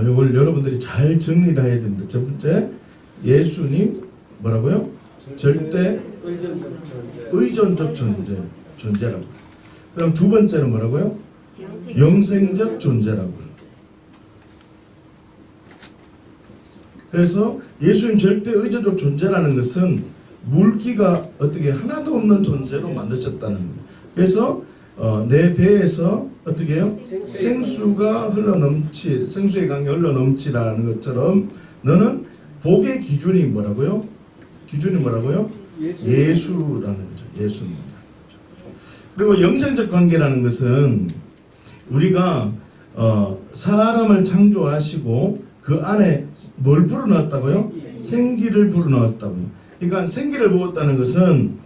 이걸 여러분들이 잘 정리를 해야 됩니다. 첫 번째, 예수님 뭐라고요? 절대 의존적 존재라고. 그럼 두 번째는 뭐라고요? 영생적 존재라고. 그래서 예수님 절대 의존적 존재라는 것은 물기가 어떻게 하나도 없는 존재로 만드셨다는 거예요. 그래서 내 배에서 어떻게 해요? 생수가 흘러넘치, 생수의 강이 흘러넘치라는 것처럼 너는 복의 기준이 뭐라고요? 기준이 뭐라고요? 예수라는 거죠. 예수입니다. 그리고 영생적 관계라는 것은 우리가 사람을 창조하시고 그 안에 뭘 불어넣었다고요? 생기를 불어넣었다고요. 그러니까 생기를 부었다는 것은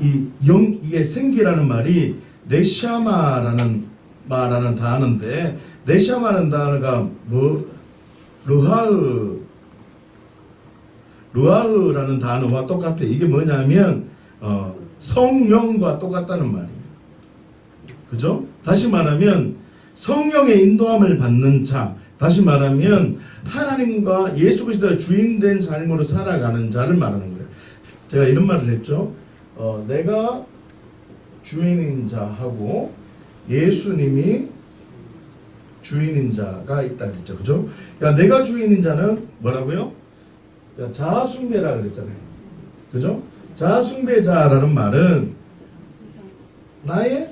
이게 생기라는 말이 네샤마라는 말하는 단어인데, 네샤마라는 단어가 르하흐라는 단어와 똑같아. 이게 뭐냐면 성령과 똑같다는 말이에요. 그죠? 다시 말하면 성령의 인도함을 받는 자, 다시 말하면 하나님과 예수 그리스도의 주인된 삶으로 살아가는 자를 말하는 거예요. 제가 이런 말을 했죠. 내가 주인인 자하고 예수님이 주인인 자가 있다 그랬죠. 그죠? 그러니까 내가 주인인 자는 뭐라고요? 자아숭배라 그랬잖아요. 그죠? 자아숭배자라는 말은 나의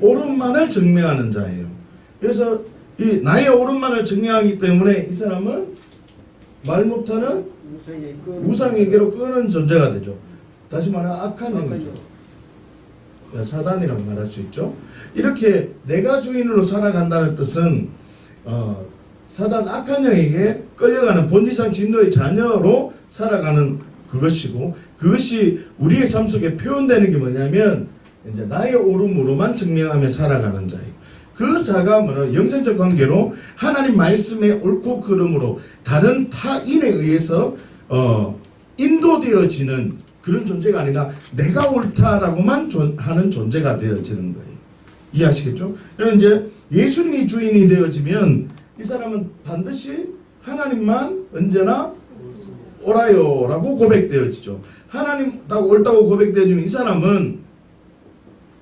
옳음만을 증명하는 자예요. 그래서 이 나의 옳음만을 증명하기 때문에 이 사람은 말 못하는 우상에게로 끄는 존재가 되죠. 다시 말하면 악한 영이죠. 사단이라고 말할 수 있죠. 이렇게 내가 주인으로 살아간다는 뜻은 사단 악한 영에게 끌려가는 본질상 진노의 자녀로 살아가는 그것이고, 그것이 우리의 삶 속에 표현되는 게 뭐냐면 이제 나의 옳음으로만 증명하며 살아가는 자예요. 그 자가 영생적 관계로 하나님 말씀의 옳고 그름으로 다른 타인에 의해서 인도되어지는 그런 존재가 아니라 내가 옳다라고만 하는 존재가 되어지는 거예요. 이해하시겠죠? 그래서 이제 예수님이 주인이 되어지면 이 사람은 반드시 하나님만 언제나 옳아요라고 고백되어지죠. 하나님 딱 옳다고 고백되어지면 이 사람은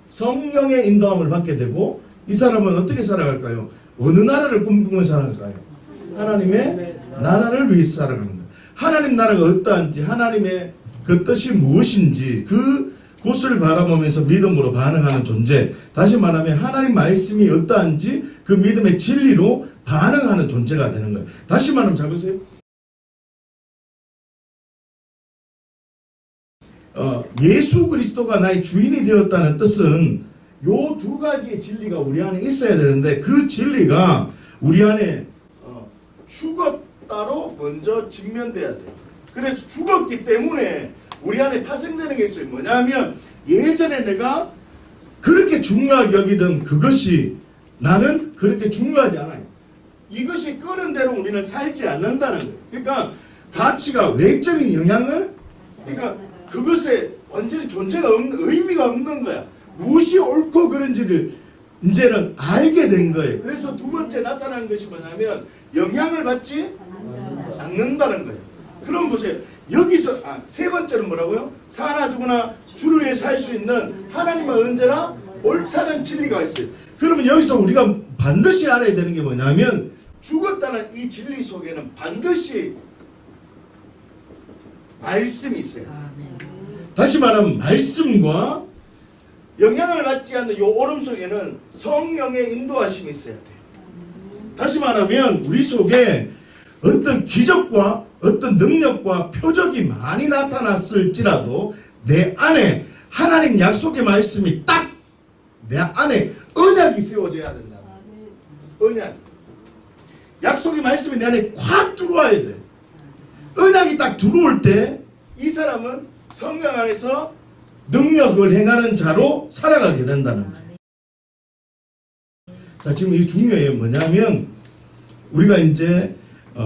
성령의 인도함을 받게 되고, 이 사람은 어떻게 살아갈까요? 어느 나라를 꿈꾸면서 살아갈까요? 하나님의 나라를 위해서 살아가는 거예요. 하나님 나라가 어떠한지, 하나님의 그 뜻이 무엇인지 그곳을 바라보면서 믿음으로 반응하는 존재, 다시 말하면 하나님 말씀이 어떠한지 그 믿음의 진리로 반응하는 존재가 되는 거예요. 다시 말하면 잘 보세요. 예수 그리스도가 나의 주인이 되었다는 뜻은 요 두 가지의 진리가 우리 안에 있어야 되는데, 그 진리가 우리 안에 죽었다로 먼저 직면돼야 돼요. 그래서 죽었기 때문에 우리 안에 파생되는 게 있어요. 뭐냐면 예전에 내가 그렇게 중요하게 여기던 그것이 나는 그렇게 중요하지 않아요. 이것이 끄는 대로 우리는 살지 않는다는 거예요. 그러니까 가치가 외적인 영향을, 그러니까 그것에 완전히 존재가 없는, 의미가 없는 거야. 무엇이 옳고 그른지를 이제는 알게 된 거예요. 그래서 두 번째 나타나는 것이 뭐냐면 영향을 받지 않는다는 거예요. 그럼 보세요. 여기서 세 번째는 뭐라고요? 사나 죽으나 주를 위해 살 수 있는 하나님은 언제나 옳다는 진리가 있어요. 그러면 여기서 우리가 반드시 알아야 되는 게 뭐냐면 죽었다는 이 진리 속에는 반드시 말씀이 있어요. 다시 말하면 말씀과 영향을 받지 않는 이 오름 속에는 성령의 인도하심이 있어야 돼요. 다시 말하면 우리 속에 어떤 기적과 어떤 능력과 표적이 많이 나타났을지라도 내 안에 하나님 약속의 말씀이 딱 내 안에 언약이 세워져야 된다. 언약. 약속의 말씀이 내 안에 콱 들어와야 돼. 언약이 딱 들어올 때 이 사람은 성령 안에서 능력을 행하는 자로 살아가게 된다는 거예요. 자, 지금 이 중요해요. 뭐냐면 우리가 이제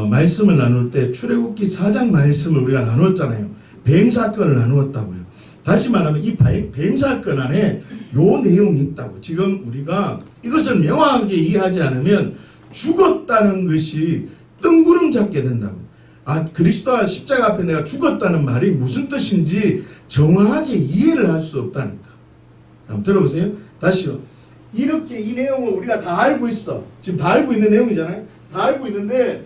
말씀을 나눌 때 출애굽기 4장 말씀을 우리가 나누었잖아요. 뱀 사건을 나누었다고요. 다시 말하면 이 뱀 사건 안에 요 내용이 있다고. 지금 우리가 이것을 명확하게 이해하지 않으면 죽었다는 것이 뜬구름 잡게 된다고. 아, 그리스도와 십자가 앞에 내가 죽었다는 말이 무슨 뜻인지 정확하게 이해를 할 수 없다니까. 한번 들어보세요. 다시요. 이렇게 이 내용을 우리가 다 알고 있어. 지금 다 알고 있는 내용이잖아요. 다 알고 있는데,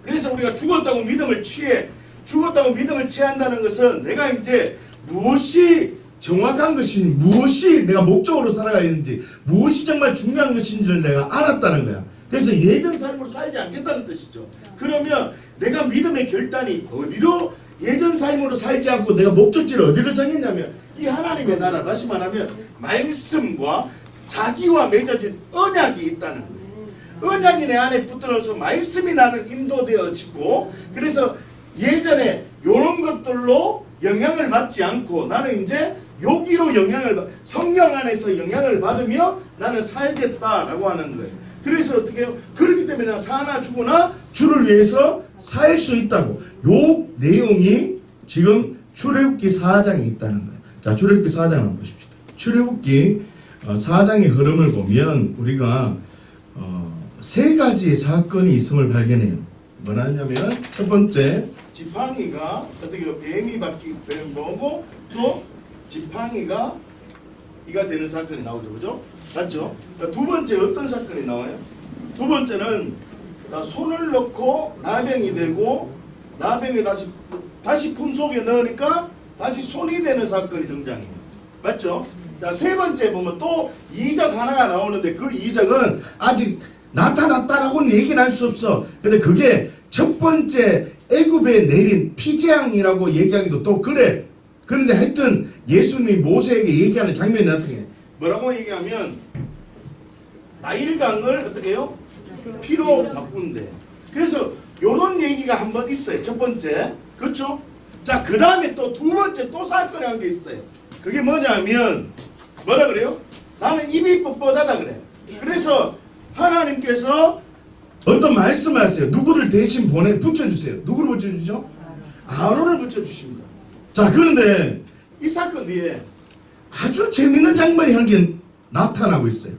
그래서 우리가 죽었다고 믿음을 취해. 죽었다고 믿음을 취한다는 것은 내가 이제 무엇이 정확한 것인지, 무엇이 내가 목적으로 살아가야 되는지, 무엇이 정말 중요한 것인지를 내가 알았다는 거야. 그래서 예전 삶으로 살지 않겠다는 뜻이죠. 그러면 내가 믿음의 결단이 어디로, 예전 삶으로 살지 않고 내가 목적지를 어디로 정했냐면 이 하나님의 나라, 다시 말하면 말씀과 자기와 맺어진 언약이 있다는 거예요. 언약이 내 안에 붙들어서 말씀이 나를 인도되어지고, 그래서 예전에 이런 것들로 영향을 받지 않고 나는 이제 여기로 성령 안에서 영향을 받으며 나는 살겠다라고 하는 거예요. 그래서 어떻게 해요? 그렇기 때문에 사나 죽으나 주를 위해서 살 수 있다고. 요 내용이 지금 출애굽기 4장에 있다는 거예요. 자, 출애굽기 4장 한번 보십시다. 출애굽기 4장의 흐름을 보면 우리가 세 가지의 사건이 있음을 발견해요. 뭐냐면 첫 번째, 지팡이가 어떻게 뱀이 보고 또 지팡이가 이가 되는 사건이 나오죠. 그죠? 맞죠? 두 번째 어떤 사건이 나와요? 두 번째는 손을 넣고 나병이 되고, 나병이 다시 품속에 넣으니까 다시 손이 되는 사건이 등장해요. 맞죠? 자, 세 번째 보면 또 이적 하나가 나오는데 그 이적은 아직 나타났다라고는 얘기는 할 수 없어. 근데 그게 첫 번째 애굽에 내린 피재앙이라고 얘기하기도 또 그래. 그런데 하여튼 예수님이 모세에게 얘기하는 장면이 어떻게 해? 뭐라고 얘기하면 나일강을 어떻게 해요? 피로 바꾼대. 그래서 요런 얘기가 한번 있어요. 첫 번째. 그렇죠? 자, 그 다음에 또 두 번째 또 사건이 한 게 있어요. 그게 뭐냐면 뭐라 그래요? 나는 입이 뻣뻣하다 그래. 그래서 하나님께서 어떤 말씀을 하세요. 누구를 대신 붙여주세요. 누구를 붙여주죠? 아론을 붙여주십니다. 자, 그런데 이 사건 뒤에 아주 재밌는 장면이 한 개 나타나고 있어요.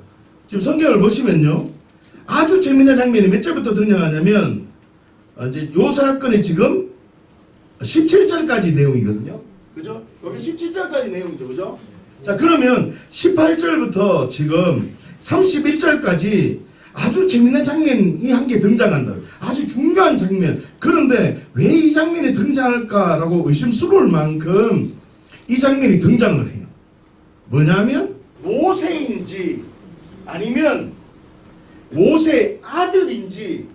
지금 성경을 보시면요, 아주 재밌는 장면이 몇 절부터 등장하냐면 이제 요 사건이 지금 17절까지 내용이거든요. 그죠? 여기 17절까지 내용이죠. 그죠? 자, 그러면 18절부터 지금 31절까지 아주 재밌는 장면이 한 개 등장한다. 아주 중요한 장면. 그런데 왜 이 장면이 등장할까라고 의심스러울 만큼 이 장면이 등장을 해요. 뭐냐면 모세인지 아니면 모세 아들인지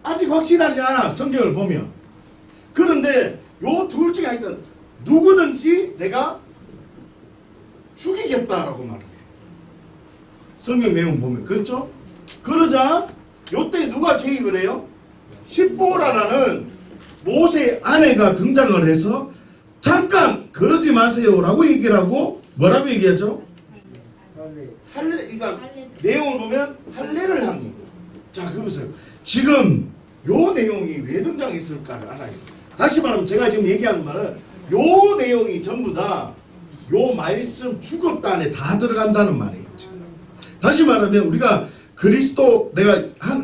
아직 확실하지 않아, 성경을 보면. 그런데 요 둘 중에 하여튼 누구든지 내가 죽이겠다라고 말해요. 성경 내용 보면. 그렇죠? 그러자 요때 누가 개입을 해요? 십보라라는 모세의 아내가 등장을 해서 잠깐 그러지 마세요 라고 얘기를 하고, 뭐라고 얘기하죠? 그러니까 내용을 보면 할례를 합니다. 자, 그러세요. 지금 요 내용이 왜 등장했을까를 알아요. 다시 말하면 제가 지금 얘기하는 말은 요 내용이 전부 다 요 말씀 죽었다 안에 다 들어간다는 말이에요. 지금. 다시 말하면 우리가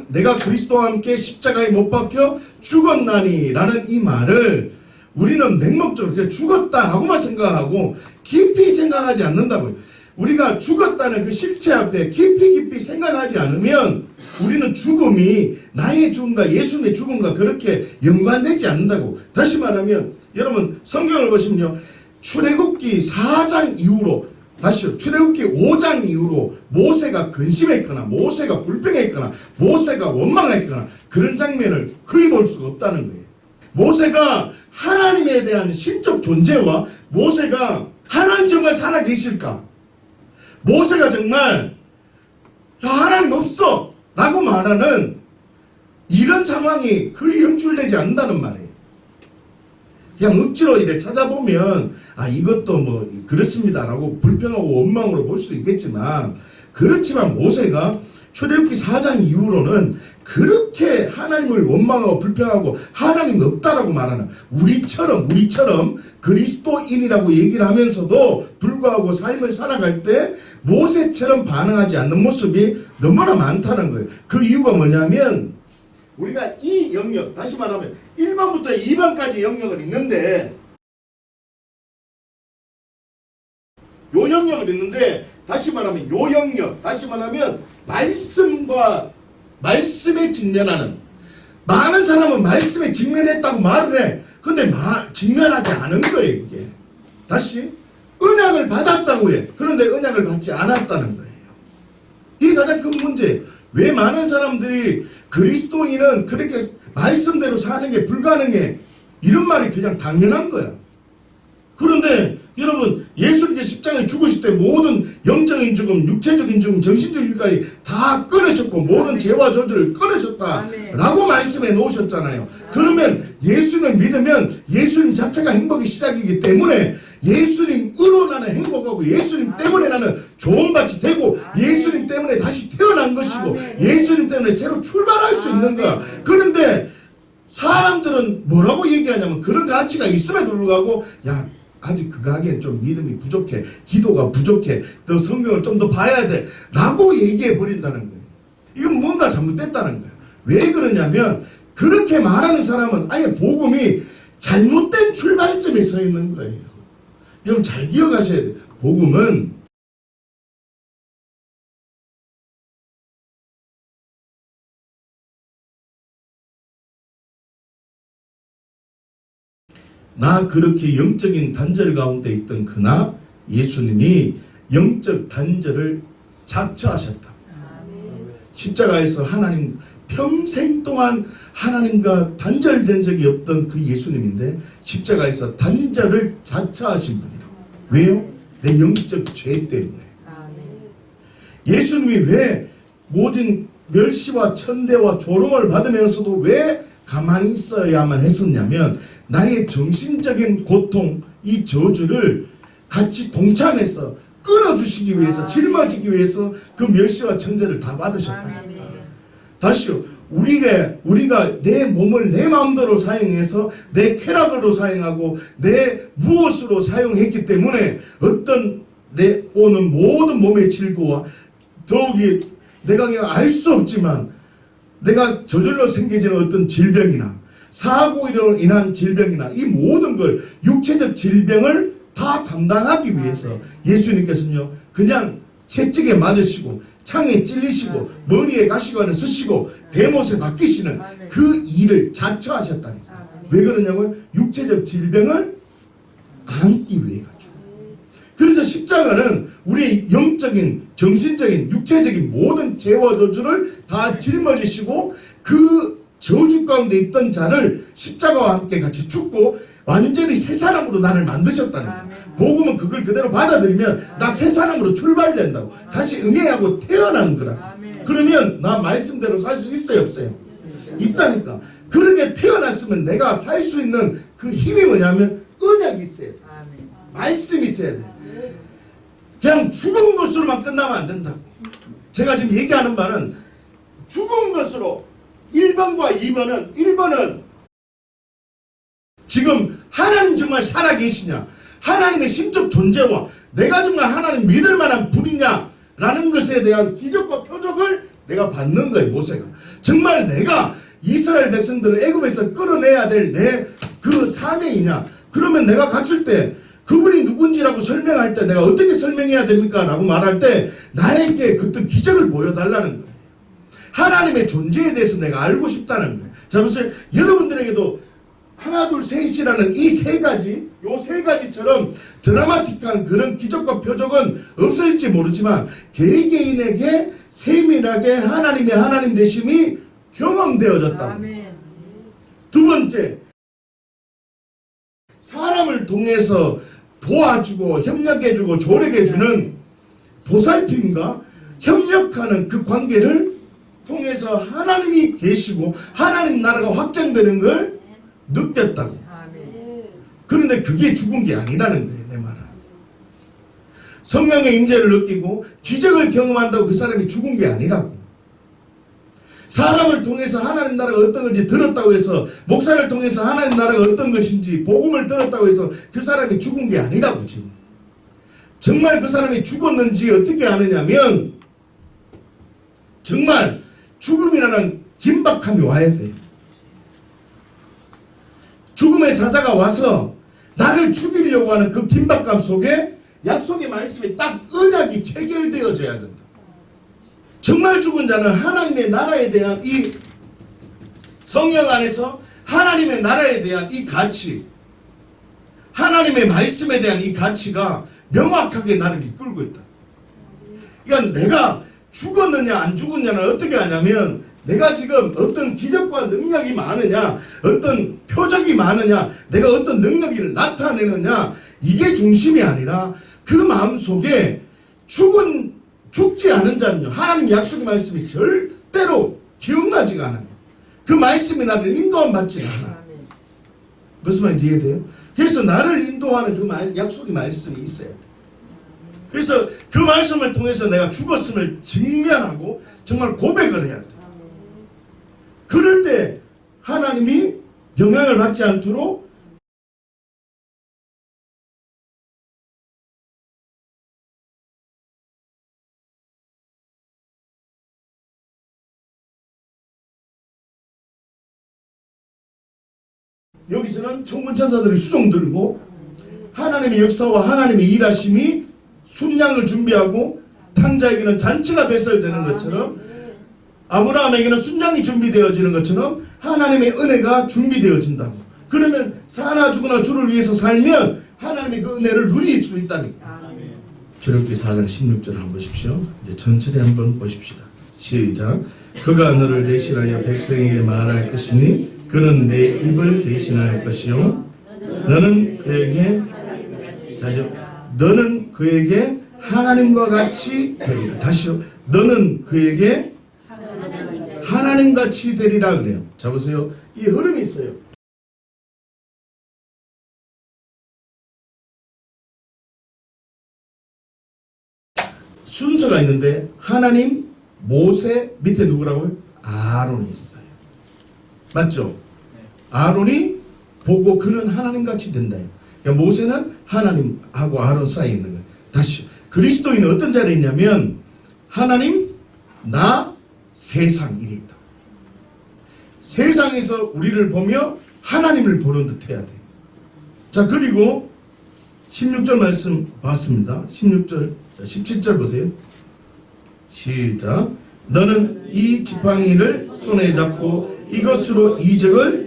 내가 그리스도와 함께 십자가에 못 박혀 죽었나니 라는 이 말을 우리는 맹목적으로 그냥 죽었다라고만 생각하고 깊이 생각하지 않는다고요. 우리가 죽었다는 그 실체 앞에 깊이 생각하지 않으면 우리는 죽음이 나의 죽음과 예수님의 죽음과 그렇게 연관되지 않는다고. 다시 말하면 여러분 성경을 보시면요, 출애굽기 4장 이후로, 다시요, 출애굽기 5장 이후로 모세가 근심했거나 모세가 불평했거나 모세가 원망했거나 그런 장면을 거의 볼 수가 없다는 거예요. 모세가 하나님에 대한 신적 존재와 모세가 하나님 정말 살아계실까, 모세가 정말 하나님 없어 라고 말하는 이런 상황이 거의 연출되지 않는다는 말이에요. 그냥 억지로 이렇게 찾아보면 이것도 뭐 그렇습니다 라고 불평하고 원망으로 볼 수 있겠지만, 그렇지만 모세가 출애굽기 4장 이후로는 그렇게 하나님을 원망하고 불평하고 하나님 없다라고 말하는, 우리처럼 그리스도인이라고 얘기를 하면서도 불구하고 삶을 살아갈 때 모세처럼 반응하지 않는 모습이 너무나 많다는 거예요. 그 이유가 뭐냐면 우리가 이 영역, 다시 말하면 1번부터 2번까지 영역을 있는데 요 영역을 있는데 다시 말하면 요 영역, 다시 말하면 말씀과 말씀에 직면하는, 많은 사람은 말씀에 직면했다고 말을 해. 근데 직면하지 않은 거예요. 이게 다시 언약을 받았다고 해. 그런데 언약을 받지 않았다는 거예요. 이게 가장 큰 문제예요. 왜 많은 사람들이 그리스도인은 그렇게 말씀대로 사는 게 불가능해, 이런 말이 그냥 당연한 거야. 그런데 여러분, 예수님께 십자가에 죽으실 때 모든 영적인 죽음, 육체적인 죽음, 정신적인 죽음까지 다 끊으셨고 모든 죄와 저주를 끊으셨다라고 말씀해 놓으셨잖아요. 그러면 예수님을 믿으면 예수님 자체가 행복의 시작이기 때문에 예수님으로 나는 행복하고 예수님 때문에 나는 조언받이 되고 예수님 때문에 다시 태어난 것이고 예수님 때문에 새로 출발할 수 있는 거야. 그런데 사람들은 뭐라고 얘기하냐면 그런 가치가 있음에도 불구하고 야, 아직 그거 하기엔 좀 믿음이 부족해, 기도가 부족해, 더 성경을 좀 더 봐야 돼 라고 얘기해 버린다는 거예요. 이건 뭔가 잘못됐다는 거예요. 왜 그러냐면 그렇게 말하는 사람은 아예 복음이 잘못된 출발점에 서 있는 거예요. 여러분 잘 기억하셔야 돼요. 복음은 나 그렇게 영적인 단절 가운데 있던 그나 예수님이 영적 단절을 자처하셨다. 십자가에서 하나님 평생 동안 하나님과 단절된 적이 없던 그 예수님인데 십자가에서 단절을 자처하신 분이라고. 왜요? 내 영적 죄 때문에. 예수님이 왜 모든 멸시와 천대와 조롱을 받으면서도 왜 가만히 있어야만 했었냐면 나의 정신적인 고통, 이 저주를 같이 동참해서 끊어주시기 위해서, 짊어지기 위해서 그 멸시와 천대를 다 받으셨다. 다시요. 우리가 내 몸을 내 마음대로 사용해서 내 쾌락으로 사용하고 내 무엇으로 사용했기 때문에 어떤 내 오는 모든 몸의 질고와 더욱이 내가 그냥 알 수 없지만 내가 저절로 생겨지는 어떤 질병이나 사고로 인한 질병이나 이 모든 걸 육체적 질병을 다 감당하기 위해서 예수님께서는요 그냥 채찍에 맞으시고 창에 찔리시고 머리에 가시관을 쓰시고 대못에 맡기시는 그 일을 자처하셨다는 거예요. 왜 그러냐고요? 육체적 질병을 안기 위해 가지고. 그래서 십자가는 우리의 영적인, 정신적인, 육체적인 모든 죄와 저주를 다 짊어지시고 그 저주 가운데 있던 자를 십자가와 함께 같이 죽고 완전히 새 사람으로 나를 만드셨다는 거예요. 복음은 그걸 그대로 받아들이면 나 새 사람으로 출발된다고. 다시 응애하고 태어난 거라. 그러면 나 말씀대로 살 수 있어요, 없어요? 있다니까. 그렇게 태어났으면 내가 살 수 있는 그 힘이 뭐냐면 언약이 있어야 돼. 말씀이 있어야 돼. 그냥 죽은 것으로만 끝나면 안 된다고. 제가 지금 얘기하는 바는 죽은 것으로 1번과 2번은 1번은 지금 하나님 정말 살아계시냐, 하나님의 신적 존재와 내가 정말 하나님 믿을 만한 분이냐 라는 것에 대한 기적과 표적을 내가 받는 거예요. 모세가 정말 내가 이스라엘 백성들을 애굽에서 끌어내야 될 내 그 사명이냐. 그러면 내가 갔을 때 그분이 누군지라고 설명할 때 내가 어떻게 설명해야 됩니까? 라고 말할 때 나에게 그때 기적을 보여달라는 거예요. 하나님의 존재에 대해서 내가 알고 싶다는 거예요. 자, 보세요. 여러분들에게도 하나, 둘, 셋이라는 이 세 가지, 요 세 가지처럼 드라마틱한 그런 기적과 표적은 없을지 모르지만 개개인에게 세밀하게 하나님의 하나님 되심이 경험되어졌다고. 두 번째, 사람을 통해서 도와주고 협력해주고 조력해주는 보살핌과 협력하는 그 관계를 통해서 하나님이 계시고 하나님 나라가 확장되는 걸 느꼈다고. 그런데 그게 죽은 게 아니라는 거예요. 내 말은. 성령의 임재를 느끼고 기적을 경험한다고 그 사람이 죽은 게 아니라고. 사람을 통해서 하나님 나라가 어떤 건지 들었다고 해서, 목사를 통해서 하나님 나라가 어떤 것인지 복음을 들었다고 해서 그 사람이 죽은 게 아니라고. 지금 정말 그 사람이 죽었는지 어떻게 아느냐면 정말 죽음이라는 긴박함이 와야 돼요. 죽음의 사자가 와서 나를 죽이려고 하는 그 긴박감 속에 약속의 말씀이 딱 언약이 체결되어져야 된다. 정말 죽은 자는 하나님의 나라에 대한 이 성령 안에서 하나님의 나라에 대한 이 가치, 하나님의 말씀에 대한 이 가치가 명확하게 나를 이끌고 있다. 그러니까 내가 죽었느냐 안 죽었느냐는 어떻게 하냐면 내가 지금 어떤 기적과 능력이 많으냐, 어떤 표적이 많으냐, 내가 어떤 능력을 나타내느냐, 이게 중심이 아니라 그 마음속에 죽지 않은 자는요, 하나님 약속의 말씀이 절대로 기억나지가 않아요. 그 말씀이 나를 인도함 받지 않아. 무슨 말인지 이해돼요? 그래서 나를 인도하는 그 약속의 말씀이 있어야 돼. 그래서 그 말씀을 통해서 내가 죽었음을 직면하고 정말 고백을 해야 돼. 그럴 때 하나님이 영향을 받지 않도록 여기서는 천군천사들이 수종 들고 하나님의 역사와 하나님의 일하심이 순양을 준비하고 탕자에게는 잔치가 배설되는 것처럼 아브라함에게는 순양이 준비되어지는 것처럼 하나님의 은혜가 준비되어진다고. 그러면 사나 죽으나 주를 위해서 살면 하나님의 그 은혜를 누릴 수 있다니까. 출애굽기 4장 16절 한번 보십시오. 이제 천천히 한번 보십시다. 시작. 그가 너를 대신하여 백성에게 말할 것이니 그는 내 입을 대신할 것이요 너는 그에게 하나님과 같이 되리라. 다시요. 너는 그에게 하나님같이 되리라 그래요. 자 보세요. 이 흐름이 있어요. 순서가 있는데 하나님, 모세, 밑에 누구라고요? 아론이 있어요. 맞죠? 아론이 보고 그는 하나님같이 된다. 그러니까 모세는 하나님하고 아론 사이에 있는 거예요. 다시 그리스도인은 어떤 자리에 있냐면 하나님, 나, 세상 이래 있다. 세상에서 우리를 보며 하나님을 보는 듯 해야 돼. 자 그리고 16절 말씀 봤습니다. 16절, 17절 보세요. 시작. 너는 이 지팡이를 손에 잡고 이것으로 이적을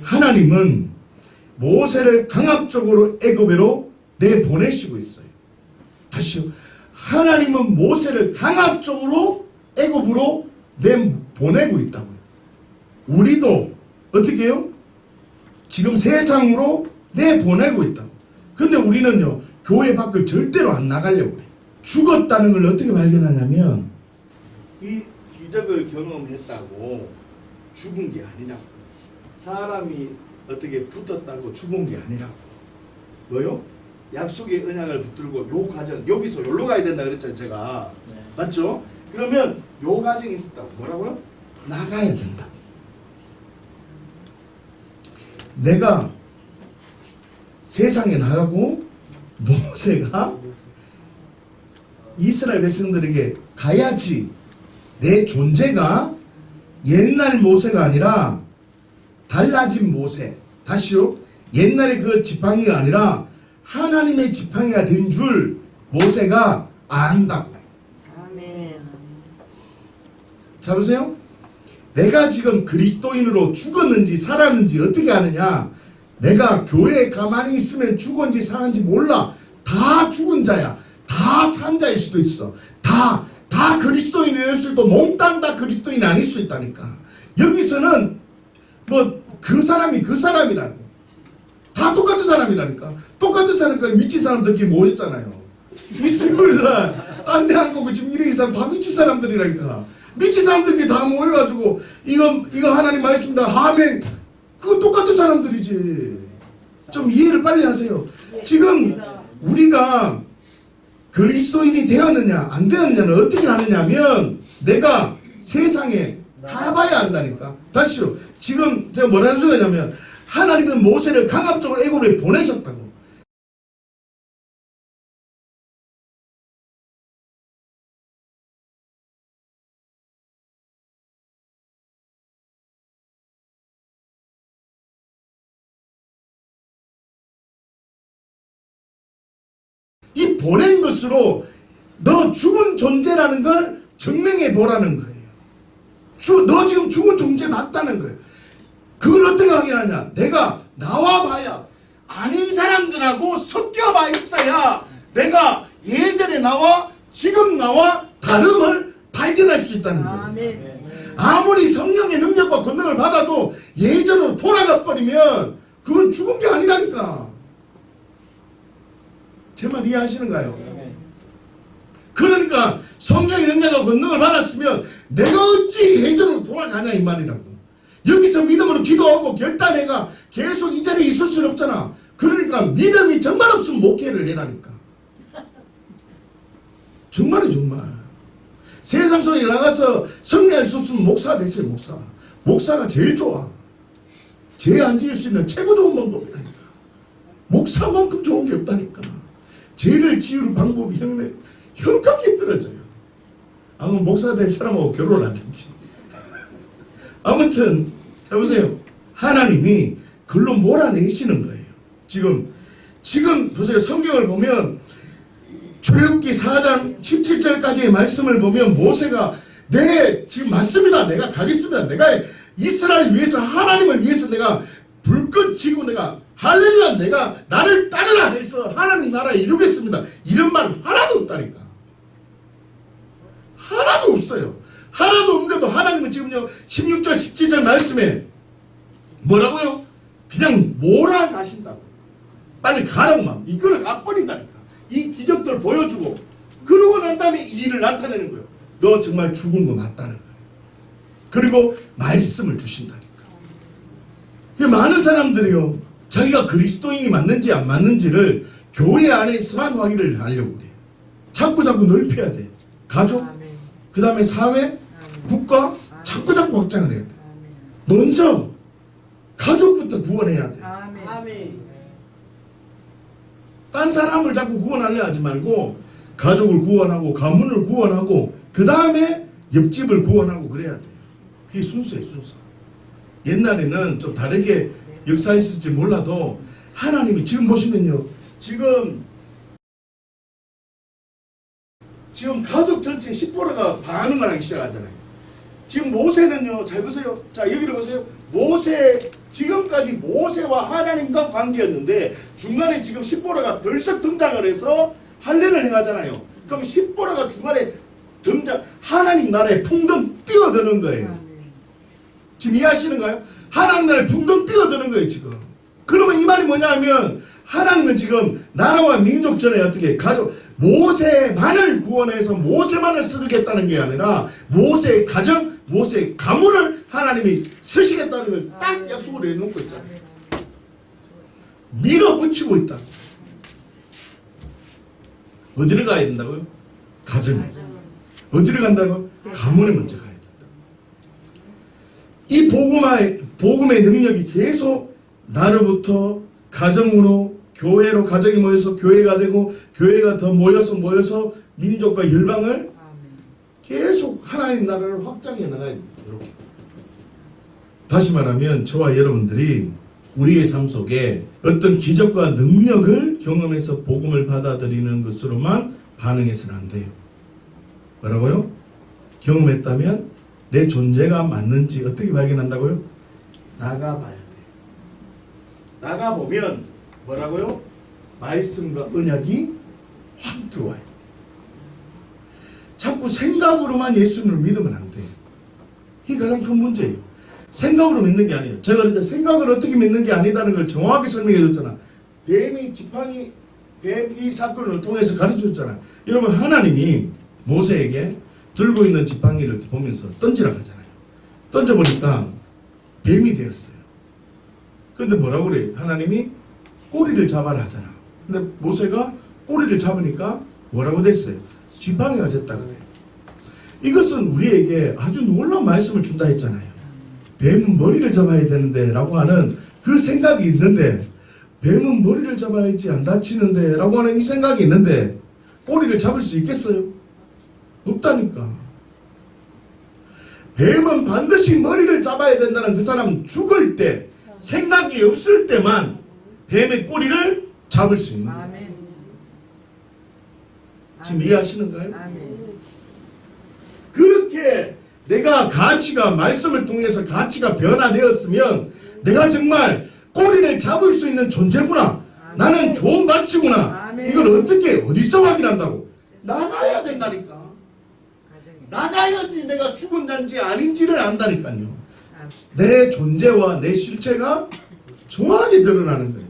하나님은 모세를 강압적으로 애굽으로 내보내시고 있어요. 다시요. 하나님은 모세를 강압적으로 애굽으로 내보내고 있다고요. 우리도 어떻게 해요? 지금 세상으로 내보내고 있다고. 근데 우리는요, 교회 밖을 절대로 안 나가려고 그래요. 죽었다는 걸 어떻게 발견하냐면 이 기적을 경험했다고 죽은 게 아니라고. 사람이 어떻게 붙었다고 죽은 게 아니라고. 뭐요? 약속의 언약을 붙들고 요 과정, 여기서 여기로 가야 된다 그랬잖아요 제가. 네. 맞죠? 그러면 요 과정이 있었다고. 뭐라고요? 나가야 된다. 내가 세상에 나가고 모세가 이스라엘 백성들에게 가야지 내 존재가 옛날 모세가 아니라 달라진 모세. 다시요. 옛날에 그 지팡이가 아니라 하나님의 지팡이가 된 줄 모세가 안다고. 아멘. 자 보세요. 내가 지금 그리스도인으로 죽었는지 살았는지 어떻게 아느냐. 내가 교회에 가만히 있으면 죽었는지 살았는지 몰라. 다 죽은 자야. 다 산 자일 수도 있어. 다 그리스도인이었을 때 몽땅 다 그리스도인이 아닐 수 있다니까. 여기서는 뭐 그 사람이 그 사람이라고. 다 똑같은 사람이라니까. 똑같은 사람이니까 미친 사람들끼리 모였잖아요. 이 수요일날 딴 데 안 가고 지금 이래 이 사람 다 미친 사람들이라니까. 미친 사람들끼리 다 모여가지고 이거 하나님 말씀이다 하면 그거 똑같은 사람들이지. 좀 이해를 빨리 하세요. 지금 우리가 그리스도인이 되었느냐 안 되었느냐는 어떻게 하느냐면 내가 세상에 가봐야 한다니까. 다시요. 지금 제가 뭐라 하냐면 하나님은 모세를 강압적으로 애굽에 보내셨다고. 이 보낸 것으로 너 죽은 존재라는 걸 증명해 보라는 거예요. 너 지금 죽은 존재 맞다는 거예요. 그걸 어떻게 확인하냐? 내가 나와봐야 아닌 사람들하고 섞여봐 있어야 내가 예전에 나와 지금 나와 다름을 발견할 수 있다는 거예요. 아무리 성령의 능력과 권능을 받아도 예전으로 돌아가 버리면 그건 죽은 게 아니라니까. 제 말 이해하시는가요? 그러니까 성령의 능력과 권능을 받았으면 내가 어찌 예전으로 돌아가냐 이 말이라고. 여기서 믿음으로 기도하고 결단해가 계속 이 자리에 있을 수는 없잖아. 그러니까 믿음이 정말 없으면 목회를 해라니까. 정말이 정말. 세상 속에 나가서 승리할 수 없으면 목사가 됐어요. 목사가 제일 좋아. 죄 안 지을 수 있는 최고 좋은 방법이라니까. 목사만큼 좋은 게 없다니까. 죄를 지을 방법이 형값이 떨어져요. 아무 목사가 될 사람하고 결혼을 하든지. 아무튼 해보세요. 하나님이 글로 몰아내시는 거예요. 지금 보세요. 성경을 보면 출애굽기 4장 17절까지의 말씀을 보면 모세가 지금 맞습니다. 내가 가겠습니다. 내가 이스라엘 위해서 하나님을 위해서 내가 불꽃 지고 내가 할렐루야 내가 나를 따르라 해서 하나님 나라에 이루겠습니다. 이런 말 하나도 없다니까. 하나도 없어요. 하나도 없는데도 하나님은 지금요 16절 17절 말씀에 뭐라고요? 그냥 몰아가신다고. 빨리 가라고만 이끌어 가버린다니까. 이 기적들 보여주고 그러고 난 다음에 이 일을 나타내는 거예요. 너 정말 죽은 거 맞다는 거예요. 그리고 말씀을 주신다니까. 많은 사람들이요 자기가 그리스도인이 맞는지 안 맞는지를 교회 안에서만 확인을 하려고 그래. 자꾸 넓혀야 돼. 가족, 그 다음에 사회, 국가, 자꾸 확장을 해야 돼. 먼저 가족부터 구원해야 돼. 딴 사람을 자꾸 구원하려 하지 말고 가족을 구원하고 가문을 구원하고 그 다음에 옆집을 구원하고 그래야 돼요. 그게 순서예요. 순서. 옛날에는 좀 다르게 역사했을지 몰라도 하나님이 지금 보시면요. 지금 가족 전체 10%가 반응을 하기 시작하잖아요. 지금 모세는요. 잘 보세요. 자 여기를 보세요. 지금까지 모세와 하나님과 관계였는데 중간에 지금 10%가 덜썩 등장을 해서 할례를 행하잖아요. 그럼 10%가 중간에 하나님 나라에 풍덩 뛰어드는 거예요. 지금 이해하시는가요? 하나님 나라에 풍덩 뛰어드는 거예요 지금. 그러면 이 말이 뭐냐면 하나님은 지금 나라와 민족 전에 어떻게 모세만을 구원해서 모세만을 쓰겠다는 게 아니라 모세의 가정, 모세의 가문을 하나님이 쓰시겠다는 걸 딱 약속을 해놓고 있잖아요. 밀어붙이고 있다. 어디를 가야 된다고요? 가정에. 어디를 간다고? 가문에 먼저 가야 된다. 이 복음의 능력이 계속 나로부터 가정으로 교회로 가정이 모여서 교회가 되고 교회가 더 모여서 민족과 열방을 계속 하나님 나라를 확장해 나가야 됩니다. 이렇게. 다시 말하면 저와 여러분들이 우리의 삶 속에 어떤 기적과 능력을 경험해서 복음을 받아들이는 것으로만 반응해서는 안 돼요. 뭐라고요? 경험했다면 내 존재가 맞는지 어떻게 발견한다고요? 나가봐야 돼요. 나가보면 뭐라고요? 말씀과 언약이 확 들어와요. 자꾸 생각으로만 예수님을 믿으면 안 돼요. 이게 가장 큰 문제예요. 생각으로 믿는 게 아니에요. 제가 이제 생각을 어떻게 믿는 게 아니다는 걸 정확하게 설명해 줬잖아. 뱀 이 사건을 통해서 가르쳐 줬잖아. 여러분 하나님이 모세에게 들고 있는 지팡이를 보면서 던지라고 하잖아요. 던져보니까 뱀이 되었어요. 그런데 뭐라고 그래? 하나님이 꼬리를 잡아라 하잖아. 근데 모세가 꼬리를 잡으니까 뭐라고 됐어요? 지팡이가 됐다 그래요. 이것은 우리에게 아주 놀라운 말씀을 준다 했잖아요. 뱀은 머리를 잡아야 되는데 라고 하는 그 생각이 있는데, 뱀은 머리를 잡아야지 안 다치는데 라고 하는 이 생각이 있는데 꼬리를 잡을 수 있겠어요? 없다니까. 뱀은 반드시 머리를 잡아야 된다는 그 사람 죽을 때, 생각이 없을 때만 뱀의 꼬리를 잡을 수 있는 거예요. 아멘. 지금 이해하시는가요? 아멘. 그렇게 내가 가치가, 말씀을 통해서 가치가 변화되었으면 내가 정말 꼬리를 잡을 수 있는 존재구나. 아멘. 나는 좋은 가치구나. 아멘. 이걸 어떻게 어디서 확인한다고? 나가야 된다니까. 나가야지 내가 죽은 자인지 아닌지를 안다니까요. 내 존재와 내 실체가 정확히 드러나는 거예요.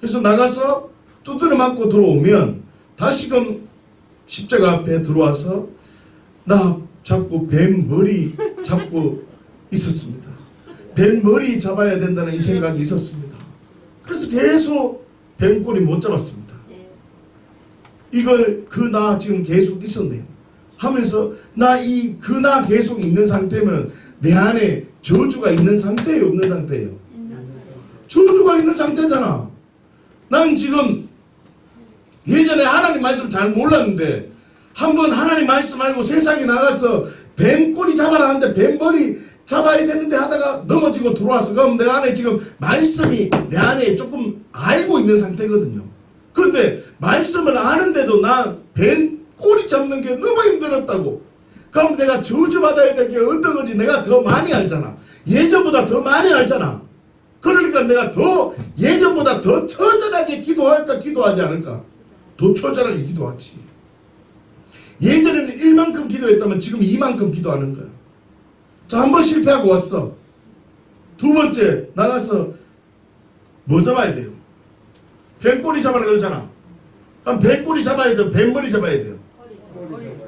그래서 나가서 두드려 맞고 들어오면 다시금 십자가 앞에 들어와서 나 자꾸 뱀 머리 잡고 있었습니다. 뱀 머리 잡아야 된다는 이 생각이 있었습니다. 그래서 계속 뱀 꼬리 못 잡았습니다. 이걸 나 지금 계속 있었네요. 하면서 나 계속 있는 상태면 내 안에 저주가 있는 상태예요, 없는 상태예요? 저주가 있는 상태잖아. 난 지금 예전에 하나님 말씀 잘 몰랐는데 한번 하나님 말씀 알고 세상에 나가서 뱀 꼬리 잡아라 하는데 뱀 머리 잡아야 되는데 하다가 넘어지고 들어와서 그럼 내 안에 지금 말씀이 내 안에 조금 알고 있는 상태거든요. 근데 말씀을 아는데도 나 뱀 꼬리 잡는 게 너무 힘들었다고. 그럼 내가 저주받아야 될 게 어떤 건지 내가 더 많이 알잖아. 예전보다 더 많이 알잖아. 그러니까 내가 더 예전보다 더 처절하게 기도할까 기도하지 않을까? 더 처절하게 기도하지. 예전에는 1만큼 기도했다면 지금 2만큼 기도하는 거야. 자, 한 번 실패하고 왔어. 두 번째 나가서 뭐 잡아야 돼요? 뱀꼬리 잡아라 그러잖아. 그럼 뱀꼬리 잡아야 돼요? 뱀머리 잡아야 돼요?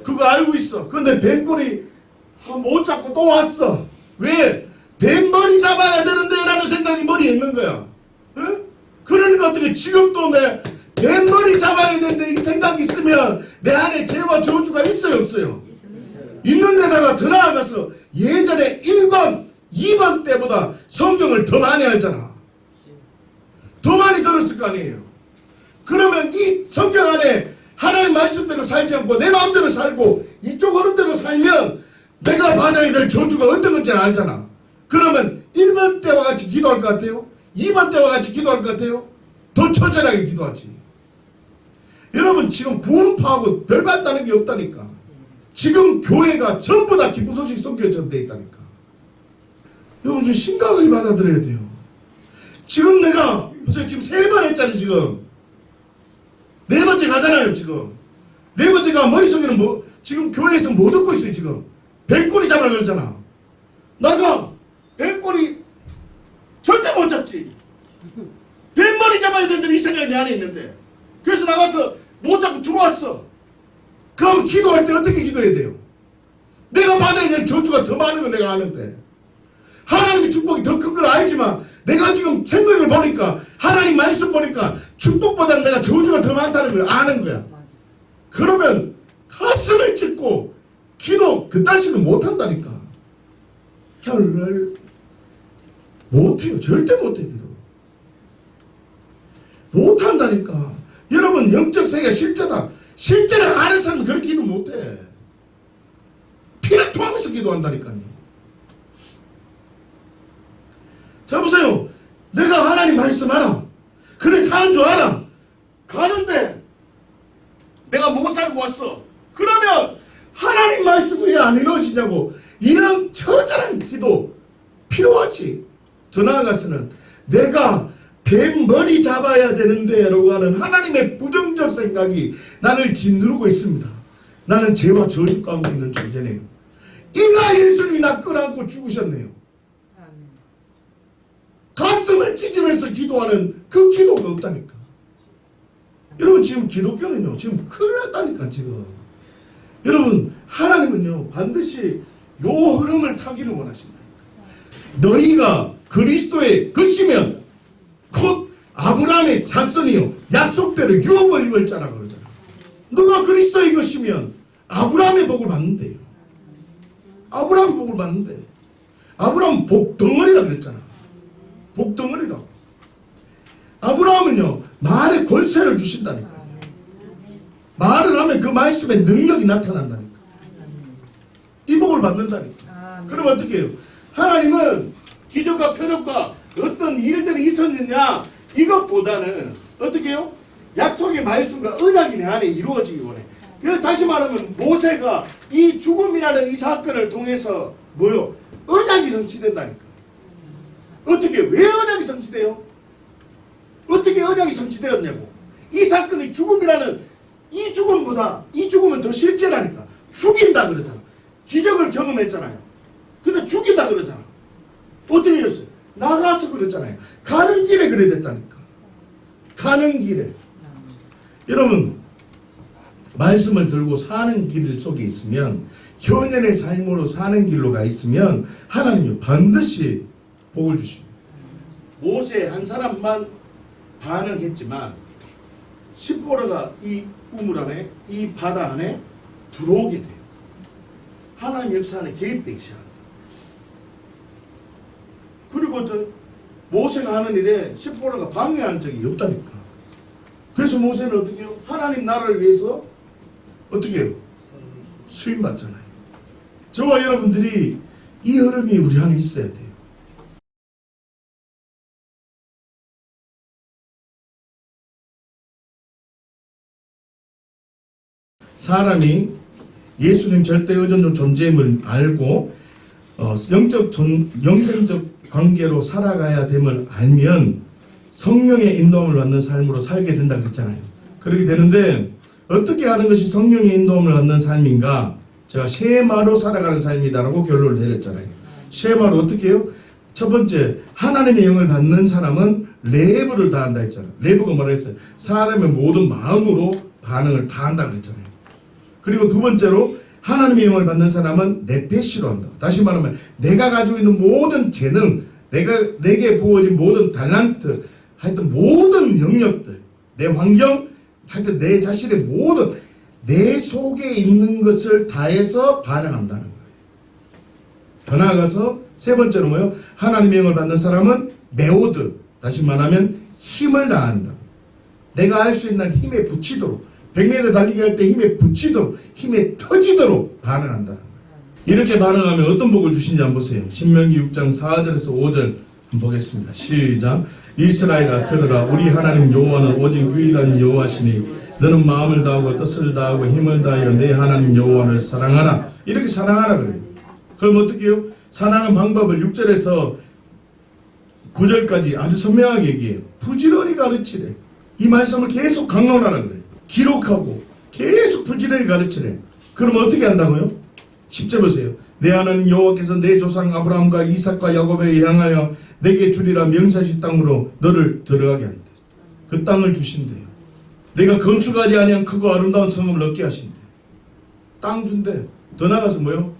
그거 알고 있어. 근데 뱀꼬리 못 잡고 또 왔어. 왜? 뱀머리 잡아야 되는데 라는 생각이 머리에 있는 거야. 응? 그러니까 어떻게 지금 또 내 뱀머리 잡아야 되는데 이 생각이 있으면 내 안에 죄와 저주가 있어요, 없어요? 있는 데다가 더 나아가서 예전에 1번, 2번 때보다 성경을 더 많이 알잖아. 더 많이 들었을 거 아니에요. 그러면 이 성경 안에 하나님 말씀대로 살지 않고 내 마음대로 살고 이쪽 흐름대로 살면 내가 받아야 될 저주가 어떤 건지 알잖아. 그러면 1번 때와 같이 기도할 것 같아요? 2번 때와 같이 기도할 것 같아요? 더 처절하게 기도하지. 여러분 지금 구원파하고 별 받다는 게 없다니까. 지금 교회가 전부 다 기쁜 소식 선교처럼 돼 있다니까. 여러분 좀 심각하게 받아들여야 돼요. 지금 내가 보세요. 지금 3번 했잖아요. 지금 4번째 가잖아요. 지금 4번째가 머릿속에는 뭐 지금 교회에서 뭐 듣고 있어요. 지금 뱀꼬리 잡으라 그러잖아. 나가 뱀꼬리 절대 못 잡지. 뱀머리 잡아야 되는데 이 생각이 내 안에 있는데 그래서 나가서 못 잡고 들어왔어. 그럼 기도할 때 어떻게 기도해야 돼요? 내가 받아야 될 저주가 더 많은 건 내가 아는데 하나님의 축복이 더 큰 걸 알지만 내가 지금 생각을 보니까 하나님 말씀 보니까 축복보다는 내가 저주가 더 많다는 걸 아는 거야. 그러면 가슴을 찢고 기도 그따시는 못한다니까. 못해요. 절대 못해요. 기도 못한다니까. 여러분 영적 세계가 실제다. 실제를 아는 사람은 그렇게 기도 못해. 피를 토하면서 기도한다니까요. 자 보세요. 내가 하나님 말씀 알아. 그래 사는 줄 알아. 가는데 내가 못 살고 왔어. 그러면 하나님 말씀 왜 안 이루어지냐고. 이런 처절한 기도 필요하지. 더 나아가서는 내가 뱀머리 잡아야 되는데 라고 하는 하나님의 부정적 생각이 나를 짓누르고 있습니다. 나는 죄와 저주 가운데 있는 존재네요. 이나 예수님이 나 끌어안고 죽으셨네요. 가슴을 찢으면서 기도하는 그 기도가 없다니까. 여러분 지금 기독교는요 지금 큰일 났다니까. 지금 여러분 하나님은요 반드시 요 흐름을 타기를 원하신다니까. 너희가 그리스도의 것이면 곧 아브라함의 자손이요 약속대로 유업을 입을 자라고 그러잖아. 너가 그리스도의 것이면 아브라함의 복을 받는데요. 아브라함의 복을 받는데 아브라함은 복덩어리라 그랬잖아. 복덩어리라고. 아브라함은요, 말에 권세를 주신다니까. 말을 하면 그 말씀에 능력이 나타난다니까. 이복을 받는다니까. 그럼 어떻게 해요? 하나님은 기적과 표적과 어떤 일들이 있었느냐, 이것보다는 어떻게 해요? 약속의 말씀과 언약이 내 안에 이루어지기 원해. 그래서 다시 말하면 모세가 이 죽음이라는 이 사건을 통해서 뭐요? 언약이 성취된다니까. 어떻게, 왜 언약이 성취돼요? 어떻게 언약이 성취되었냐고. 이 사건이 죽음이라는, 이 죽음보다 이 죽음은 더 실제라니까. 죽인다 그러잖아. 기적을 경험했잖아요. 근데 죽인다 그러잖아. 어떻게 했어요? 나가서 그랬잖아요. 가는 길에 그래 됐다니까. 가는 길에. 여러분, 말씀을 들고 사는 길 속에 있으면, 현연의 삶으로 사는 길로 가 있으면 하나님이 반드시 복을 주십니다. 모세 한 사람만 반응했지만 십보라가 이 우물 안에, 이 바다 안에 들어오게 돼요. 하나님 역사 안에 개입되기 시작합니다. 그리고 또 모세가 하는 일에 십보라가 방해한 적이 없다니까. 그래서 모세는 어떻게 해요? 하나님 나라를 위해서 어떻게 해요? 수임받잖아요. 저와 여러분들이 이 흐름이 우리 안에 있어야 돼요. 사람이 예수님 절대 의존적 존재임을 알고 영생적 관계로 살아가야 됨을 알면 성령의 인도함을 받는 삶으로 살게 된다 그랬잖아요. 그렇게 되는데 어떻게 하는 것이 성령의 인도함을 받는 삶인가? 제가 쉐마로 살아가는 삶이다라고 결론을 내렸잖아요. 쉐마로 어떻게 해요? 첫 번째, 하나님의 영을 받는 사람은 레브를 다한다 했잖아요. 레브가 뭐라 했어요? 사람의 모든 마음으로 반응을 다한다 그랬잖아요. 그리고 두 번째로, 하나님의 영을 받는 사람은 네페시로 한다. 다시 말하면 내가 가지고 있는 모든 재능, 내게 부어진 모든 달란트, 하여튼 모든 영역들, 내 환경, 하여튼 내 자신의 모든, 내 속에 있는 것을 다해서 반응한다는 거예요. 더 나아가서 세 번째는 뭐예요? 하나님의 영을 받는 사람은 메오드, 다시 말하면 힘을 다한다. 내가 할 수 있는 힘에 붙이도록, 100m 달리기 할 때 힘에 붙이도록, 힘에 터지도록 반응한다. 이렇게 반응하면 어떤 복을 주시는지 한번 보세요. 신명기 6장 4절에서 5절 한번 보겠습니다. 시작. 이스라엘아 들으라. 우리 하나님 여호와는 오직 유일한 여호와시니 너는 마음을 다하고 뜻을 다하고 힘을 다하여 내 하나님 여호와를 사랑하라. 이렇게 사랑하라 그래요. 그럼 어떻게 해요? 사랑하는 방법을 6절에서 9절까지 아주 선명하게 얘기해요. 부지런히 가르치래. 이 말씀을 계속 강론하라 그래요. 기록하고 계속 부지런히 가르치래. 그럼 어떻게 한다고요? 10절 보세요. 내 하나님 여호와께서 내 조상 아브라함과 이삭과 야곱에 향하여 내게 주리라 명사시 땅으로 너를 들어가게 한대. 그 땅을 주신대요. 내가 건축하지 아니한 크고 아름다운 성읍을 얻게 하신대. 땅 준대. 더 나가서 뭐요?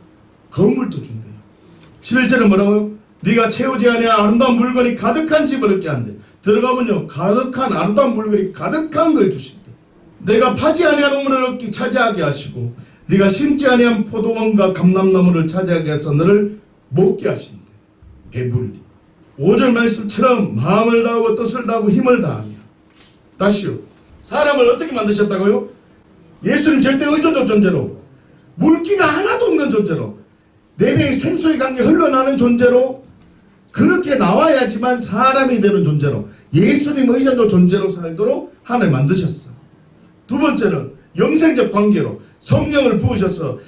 건물도 준대요. 11절은 뭐라고요? 네가 채우지 아니한 아름다운 물건이 가득한 집을 얻게 한대. 들어가면요, 가득한 아름다운 물건이 가득한 걸 주신대. 내가 파지 아니한 우물을 얻기 차지하게 하시고 네가 심지 아니한 포도원과 감람나무를 차지하게 해서 너를 먹게 하신대. 배불리. 5절 말씀처럼 마음을 다하고 뜻을 다하고 힘을 다하며. 다시요. 사람을 어떻게 만드셨다고요? 예수님 절대 의존적 존재로, 물기가 하나도 없는 존재로, 내 배에 생수의 강이 흘러나는 존재로, 그렇게 나와야지만 사람이 되는 존재로, 예수님 의존적 존재로 살도록 하나님 만드셨어. 두 번째는 영생적 관계로 성령을 부으셔서,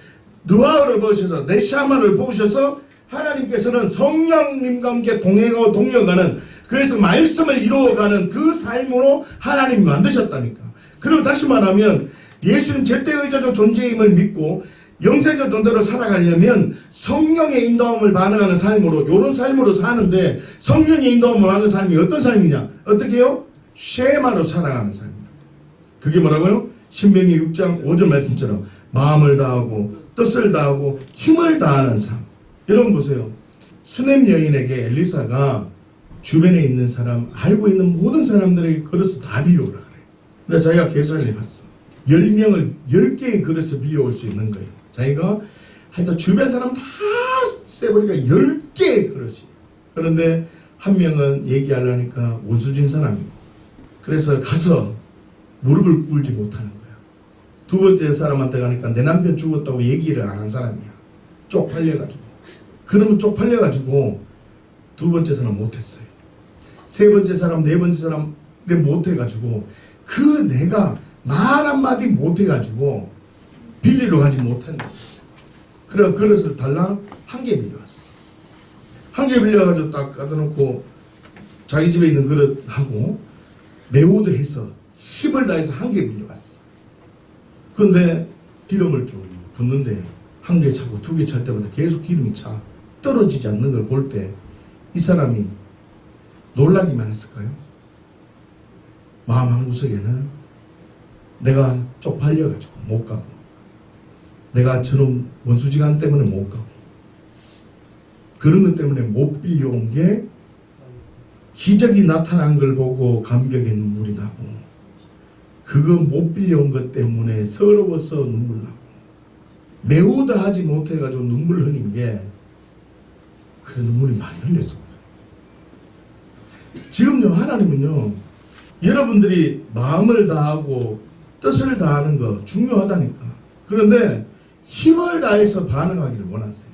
누아를 부으셔서, 네샤마를 부으셔서 하나님께서는 성령님과 함께 동행하고 동역하는, 그래서 말씀을 이루어가는 그 삶으로 하나님이 만드셨다니까. 그럼 다시 말하면 예수님 절대 의존적 존재임을 믿고 영생적 존재로 살아가려면 성령의 인도함을 반응하는 삶으로, 이런 삶으로 사는데, 성령의 인도함을 하는 삶이 어떤 삶이냐? 어떻게 해요? 쉐마로 살아가는 삶입니다. 그게 뭐라고요? 신명기 6장 5절 말씀처럼 마음을 다하고 뜻을 다하고 힘을 다하는 삶. 여러분 보세요. 수넴 여인에게 엘리사가 주변에 있는 사람, 알고 있는 모든 사람들에게 그릇을 다 빌려오라 그래요. 근데 자기가 계산을 해봤어. 10명을 10개의 그릇을 빌려올 수 있는 거예요. 자기가 하여튼 주변 사람 다 세보니까 10개의 그릇이. 그런데 한 명은 얘기하려니까 원수진 사람이고, 그래서 가서 무릎을 꿇지 못하는 거야. 두 번째 사람한테 가니까 내 남편 죽었다고 얘기를 안 한 사람이야. 쪽팔려가지고. 그러면 쪽팔려가지고 두 번째 사람 못했어요. 세 번째 사람, 네 번째 사람 못해가지고 그 내가 말 한마디 못해가지고 빌리러 가지 못했네. 그래 그릇을 달랑 한 개 빌려왔어. 한 개 빌려가지고 딱 갖다놓고 자기 집에 있는 그릇하고 매우도 해서 힘을 다해서 한 개 빌려왔어. 그런데 기름을 좀 붓는데 한 개 차고 두 개 찰 때마다 계속 기름이 차. 떨어지지 않는 걸 볼 때 이 사람이 놀라기만 했을까요? 마음 한구석에는 내가 쪽팔려가지고 못 가고, 내가 저놈 원수지간 때문에 못 가고, 그런 것 때문에 못 빌려온 게 기적이 나타난 걸 보고 감격의 눈물이 나고, 그거 못 빌려온 것 때문에 서러워서 눈물 나고, 매우다 하지 못해가지고 눈물 흘린 게 그런 눈물이 많이 흘렸습니다. 지금요, 하나님은요, 여러분들이 마음을 다하고 뜻을 다하는 거 중요하다니까. 그런데 힘을 다해서 반응하기를 원하세요.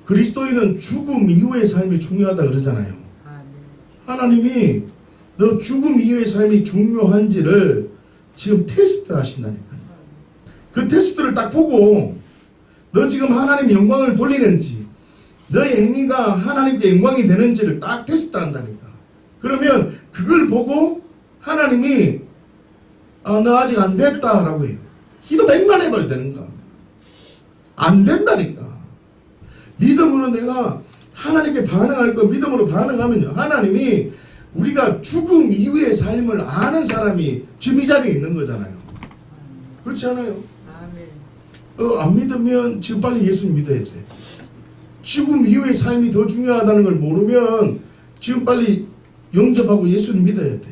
그리스도인은 죽음 이후의 삶이 중요하다 그러잖아요. 하나님이 너 죽음 이후의 삶이 중요한지를 지금 테스트 하신다니까요. 그 테스트를 딱 보고 너 지금 하나님 영광을 돌리는지, 너의 행위가 하나님께 영광이 되는지를 딱 테스트 한다니까. 그러면 그걸 보고 하나님이 너 아직 안 됐다라고 해요. 기도 100만 해버려야 되는가. 안 된다니까. 믿음으로 내가 하나님께 반응할 거 믿음으로 반응하면요, 하나님이 우리가 죽음 이후의 삶을 아는 사람이 지금 이 자리에 있는 거잖아요. 그렇지 않아요? 안 믿으면 지금 빨리 예수 믿어야 돼. 죽음 이후의 삶이 더 중요하다는 걸 모르면 지금 빨리 영접하고 예수를 믿어야 돼.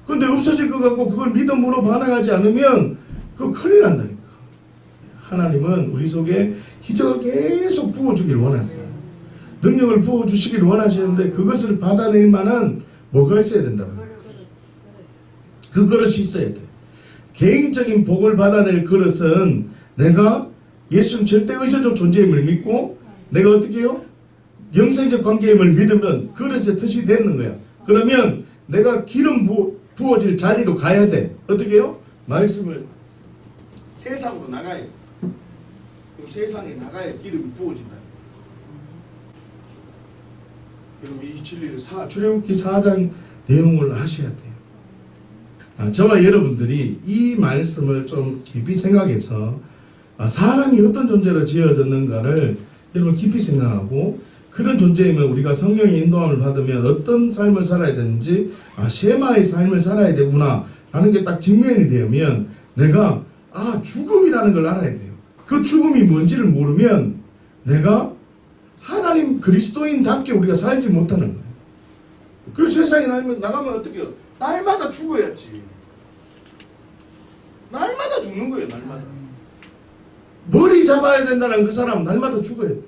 그런데 없어질 것 같고 그걸 믿음으로 반응하지 않으면 그거 큰일 난다니까. 하나님은 우리 속에 기적을 계속 부어주길 원하세요. 능력을 부어주시길 원하시는데 그것을 받아낼 만한 뭐가 있어야 된다고요? 그 그릇이 있어야 돼. 개인적인 복을 받아낼 그릇은 내가 예수님 절대 의존적 존재임을 믿고 내가 어떻게 해요? 영생적 관계임을 믿으면 그릇에 뜻이 되는 거야. 그러면 내가 기름 부어질 자리로 가야 돼. 어떻게 해요? 말씀을 세상으로 나가야 돼. 세상에 나가야 기름이 부어진다. 여러분 이 진리를 출애굽기 4장 내용을 하셔야 돼요. 저와 여러분들이 이 말씀을 좀 깊이 생각해서 사람이 어떤 존재로 지어졌는가를 여러분 깊이 생각하고, 그런 존재이면 우리가 성령의 인도함을 받으면 어떤 삶을 살아야 되는지, 쉐마의 삶을 살아야 되구나 라는 게 딱 증명이 되면 내가 죽음이라는 걸 알아야 돼요. 그 죽음이 뭔지를 모르면 내가 하나님 그리스도인답게 우리가 살지 못하는 거예요. 그 세상에 나가면 어떻게 해요? 날마다 죽어야지. 날마다 죽는 거예요. 날마다. 머리 잡아야 된다는 그 사람은 날마다 죽어야 돼.